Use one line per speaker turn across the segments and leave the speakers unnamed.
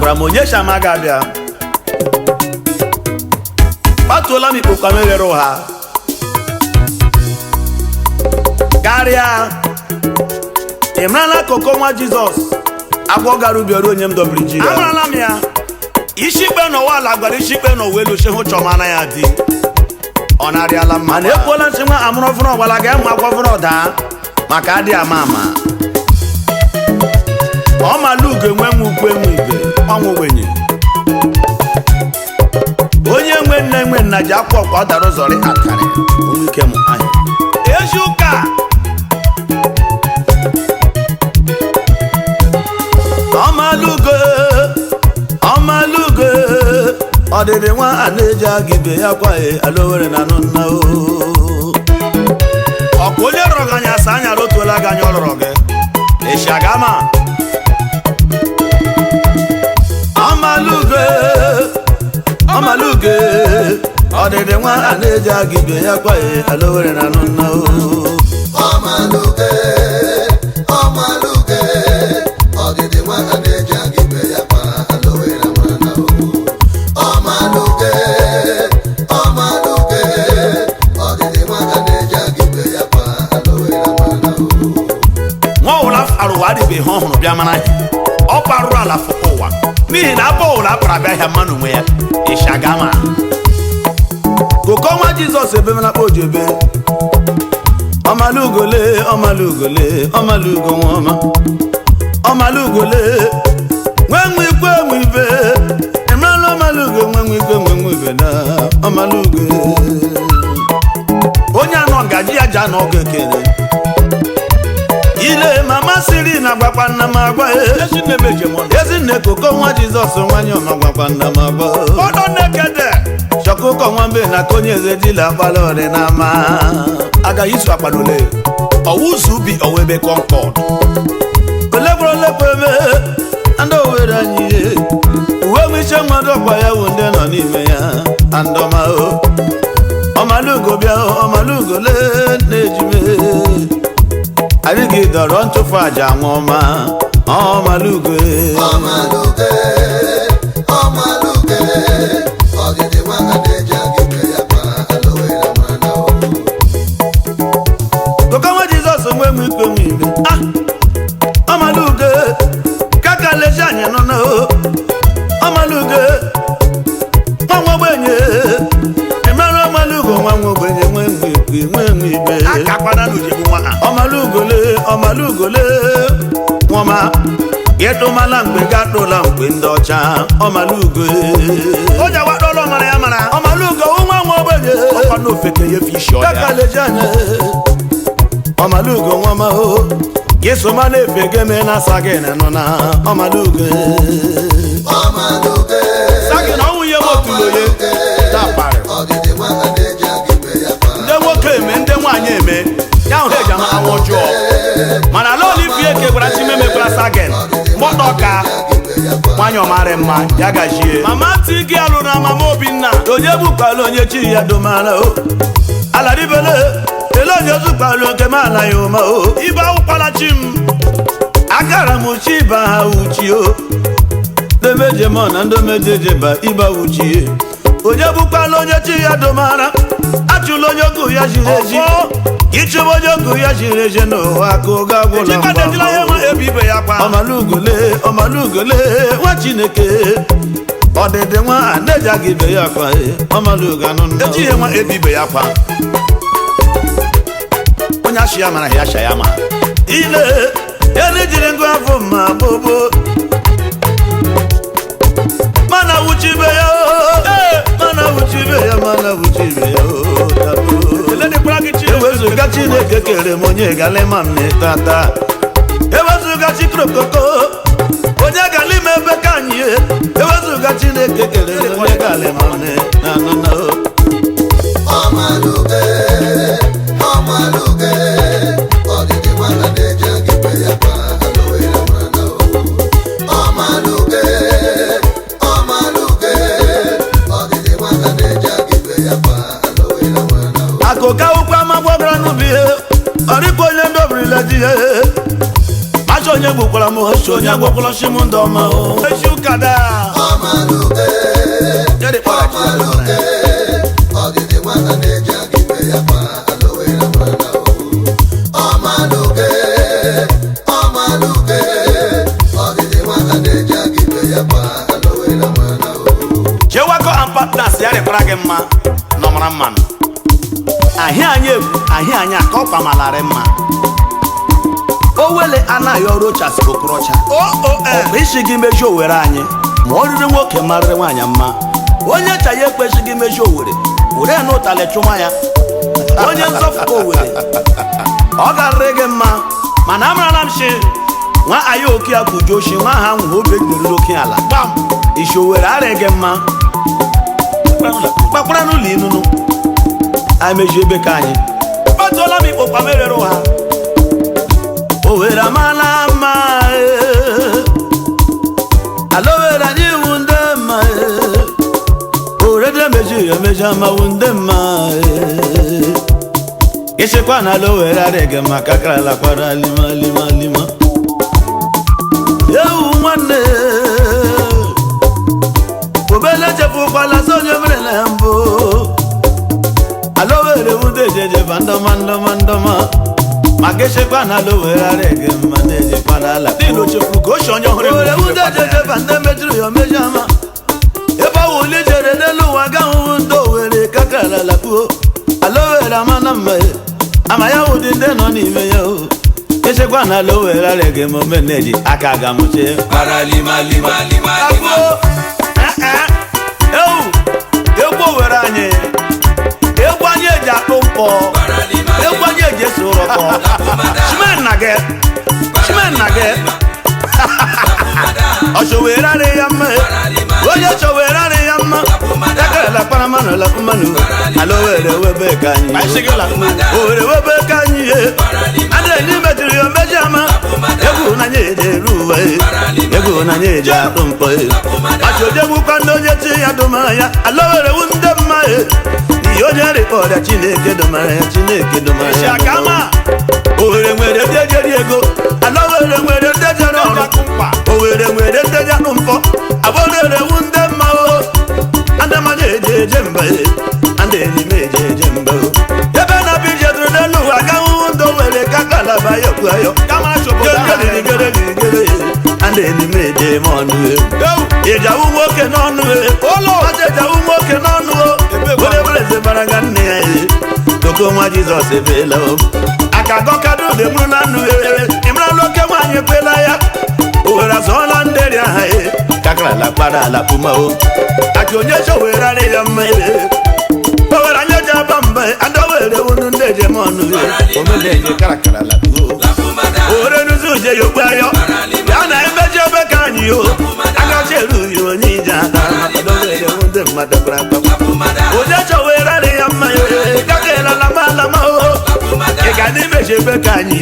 agwara m onye shama ga-abịa kpatuola m ikpo ka meghere ụha karịa ịmarala koko nwa Jizọs agwọ gara ubi ọrụ onye m dobiri ji ya amarala m ya isi ikpe n'ụwa ala gwara isi ikpe n'ụwa elu shehu chọmana ya dị ọ narịala mma mana ekwuola nsị nwa amụrụ ọfụrụ ọgbala ga-emu agwọ fụrụ ọda maka adị ama ama ọ mala ugo enwe nwe ukwu enwe ibe ọnwụ ogbenye onye nwe nne nwe nna ji akwa ọkwa ọ dara ụzọrị akarị onwe ike mụ anya ezi ụka ọmalugo ọdịdị nwa a na-eji aga ibe ya kwaghị alowere na nna ọkwa onye rọrọ gị anya asa anya rotuola gị anya ọ rọrọ gị ịshagama ọmalugo ọdịdị nwa a na-eji aga ibe ya kwaghị alowere na nna
ọmalugo ọdịdị nwa a na-eji aga ibe ya kwa alowere na nna ọmalugo ọdịdị nwa a na-eji aga ibe ya kwa alowere na nna
nwa ụla arụwa adịbe ihe ọhụrụ bịa mara ọ kparụrụ ala fụkwa ụwa n'ihi na abụ ụla kpara bịa ahịa mmanụ nwe ya ịshagama koko nwa Jizọs ebemelakpa ojebe ọmalugole nwa ọmalugole nwenwe ikwe enwe ibe emerela ọmalugo nwenwe ikwe nwenwe ibe na ọmalugo onye anọ ngaji ya ja n'ọgụ ekele ile mama siri na gbakwa nna m agwa ezinne koko nwa Jizọs nwanyị ọma gbakwa nna m agwa ọdọ nekede chọkụkọ nwambe na konye eze dila akpala ọrị na ama agaghị isu akpadole ọwụzu ubi owebe kọnkọd olekwebe ndị owere anyị uwe nwiche mmadụ ọkwa ya wụ ndị nọ n'ime ya andọmahụ ọmalugo bịa ọmalugole na-ejime anyị gị dọrọ ntụfu aja nwa ọma ọmalugo
ọdịdị nwa a na-eji aga ibe ya kwa alowere na nna
Kokomo Jizọs nwe m ikpe nwe ibe ọmalugo kaka leji anya nọ na ọmalugo nwa ogbenye emere ọmalugo nwa ogbenye nwe ibe ọmalugole nwoma ịtụmala mgbe ga-atụla mgbe ndị ọcha ọmalugo ọmalugo nwa ogbenye kaka leji anya ọmalugo nwoma gị soma na-efe geme na sagị nọ na ọmalugo sagị na ọnwụ ihe motuloye tapara
ọdịdị nwa a na-eji aga ibe ya kwa
ndị nwoke eme ndị nwaanyị eme ya hụ eji ama awọ jụọ mana ala olivie ke gwara chimemekwara sagị mọtọ ka nwanyị ọmarị mma ya gajie mama ti gị alụ na mama Obinna onye bụkwala onye chi ya domara aladibele ele onye zụkwala nke m ala ya ụma ibe awụkwala chi m agara m chi ibe ha uchi ndemeje mọ na ndemejejeba ibe uchi onye bụkwala onye chi ya domara achụla onye ogu ya jiri eji ịchụba onye ogu ya jiri eji n'ụwa aka oge agwụla ọmalugole nwa Chineke ọdịdị nwa a na-eji aga ibe ya kwa ọmalugo anụ nna ejighị nwa ebe ibe ya kwa onye ashị ya mara ya asha ya ma ile ele jiri ngwa afọ ma bobo mana wuchibe ya ewezuga Chineke kere m onye galima m na-etata ewezuga chikrokoko onye galima ebe ka anyị ewezuga Chineke kere m onye galima m na-anụna
ọmalugo ọdịdị nwa a na-eji aga ibe ya kwa alowere na nna ọmalugo ọdịdị nwa a na-eji aga ibe ya kwa alowere na nna
akụka ụkwa amagbọgara n'ubi ọrịkwa onye ndobirila ji Macho nye gbukwara m ocho onye gbukwara shi m ndị ọma o echi ụka daa
ọmalụke
Jere kpọrọ chi ya
ọmalụke ọdịdị nwata na-eji aga ibe ya kwa alowere mana ọmalụke ọmalụke ọdịdị nwata na-eji aga ibe ya kwa alowere mana
Jewako and partners ya rekwara gị mma nọmara mmanụ ahịa anyị ebu ahịa anyị aka ọkwa malarị mma Owele anaghị ọrụ ochasị okorocha ọ bụ isi gị meji Owere anyị ma ọ riri nwoke marịrị nwaanyị mma onye cha ya ekwezighị meji Owere were n'ụtalị chụma ya onye nzọfụta Owere ọ garịrị gị mma mana amarala m shi nwa anyị oke ya kwuju oshi nwa ha nwụ obe gburu oke ala gbam isi Owere arịghị gị mma kpakpara n'ụlọ inunu anyị meji ebe ka anyị kpatuola m ikpokpa merere ụha Owere amala mma Alowere anyị iwu ndị mma Orede meji emeji amawu ndị mma Ishekwa na Alowere arịghị maka karala kwara lima lima lima Ewu nwanne Obele chefukwala sonye mere na mbụ Alowere wude jeje bandoma ndoma ndoma Mageshekwa na Alowere arịghị mma na-ejekwa n'ala Dino chefuru ka oshi onye ọhụrụ Owere wude jeje bande mejuru ya omeji ama Ebe ọwụli jere n'elu ụwa gahụ ndị Owere kakara lapuo Alowere amana mma ama ya wụdị ndị nọ n'ime ya o Eshekwa na Alowere arịghị mma ome na-eji aka aga mụche
para lima lima lima lima
egwu Owere anyị egwu anyị eji akpụ mkpọ egwu anyị eji esi ụrọkọ chimenna gị Ọchọwere arị ya mma onye chọwere arị ya mma yakarala kparamanụ lakụmanụ Alowere webe ka anyị Owere webe ka anyị adịghị metụrụ ya meji ama egwu na nye eji eru uwe egwu na nye eji akpụ mkpọ machi ojegbukwa ndị onye chi ya dụmara ya Alowere wu ndị mma ihe onye rịkpọrọ Chineke dụmara ya Chineke dụmara ya Owere nwere ndị ejeri ego Alowere nwere ndị ejeri ọrụ Owere nwere ndị ejeri akpụ mkpọ Alowere wu ndị mma o andamanya eje mba ande enime eje mba ebe na bi jedru n'elu ụwa gaghụ ndị Owere ka kalaba ya okwu ayo ande enime eje m ọnụ ejawu nwoke n'ọnụ ejawu nwoke n'ọnụ were bereze bara ga nne ya doko nwa Jizọs ebela aka gọkado dị mụrụ na nnu ịmarala oke nwaanyị ekwela ya Owere azụọla nderi aha kakarala kpara ala pumao aki onye Owere arị ya mma Owere anya ji aba mba ndị Owere wunu ndị ejem ọnụ omedeje karakara la Owere nuzi uje ya okpu ayọ ya na emeji ebe ka anyị o agachi eru ya onye ije ada Owere wu ndị mmadụ gbara akpakwa onye Owere arị ya mma kakela lama o ị ga dị meji ebe ka anyị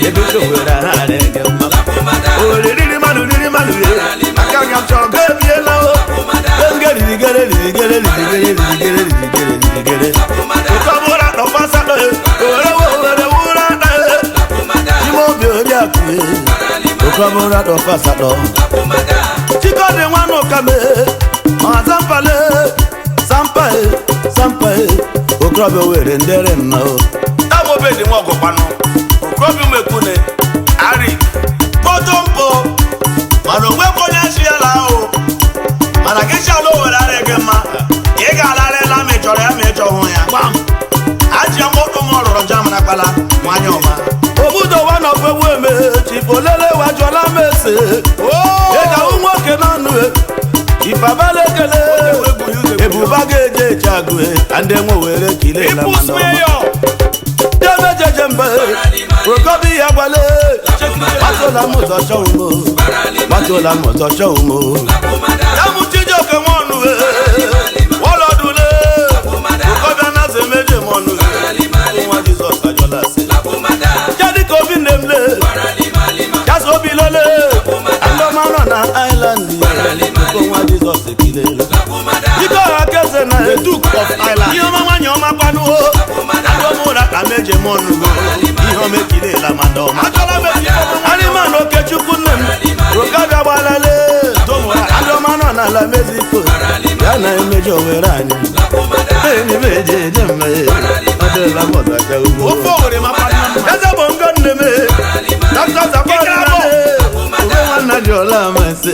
ebe Owere ha arịghị mma Owere riri mmanụ aka ga chọọ ga ebiela o Ukabura nọfasa Owere wura Ime obi onye akụ Ukabura nọfasa Chikọdị nwanụ kame Sampae Okorobịa Owere ndere mma o Tabobe dị nwa ọgụkwanụ Okorobịa umekwune Ari Potompo mana onwe onye asị ya la ahụ mana gị si ala Owere arịghị mma ị ga-alarịla ma ị chọrọ ya ma ị chọhụ ya gbam ajị mkpọtụ m ọrụrụ jam na kpala nwanyị ọma obodo wa na ọgwegwu eme chifolele wajụọla m ese ịgawu nwoke n'ọnụ ifabala ekele ebuba ga-eje eji agụ ndị nwe Owere kilela jeje mbe Okobi ya gwale Matola m ụzọ chọwumo ya mụ Chijioke nwanụ Wolodule Okobi anaghị emeje m ọnụ nwa Jizọs ajọla asị jadi ka obi na-emle jasa obi lole anụmanụ na Island nwa Jizọs ekilela ike ọha keze na Duke of Island ihe ọma nwanyị ọma kwanụo agụmụra ka meje m ọnụ ihe ọma ekilela ma dọma Ariman oke ala Mexico ya na emeji Owere anyị enyi meje jemme adela mọzaka ugbo ofe Owere eze bongo nne me Dr. Zakwa Obe nwanna dị ọla amasị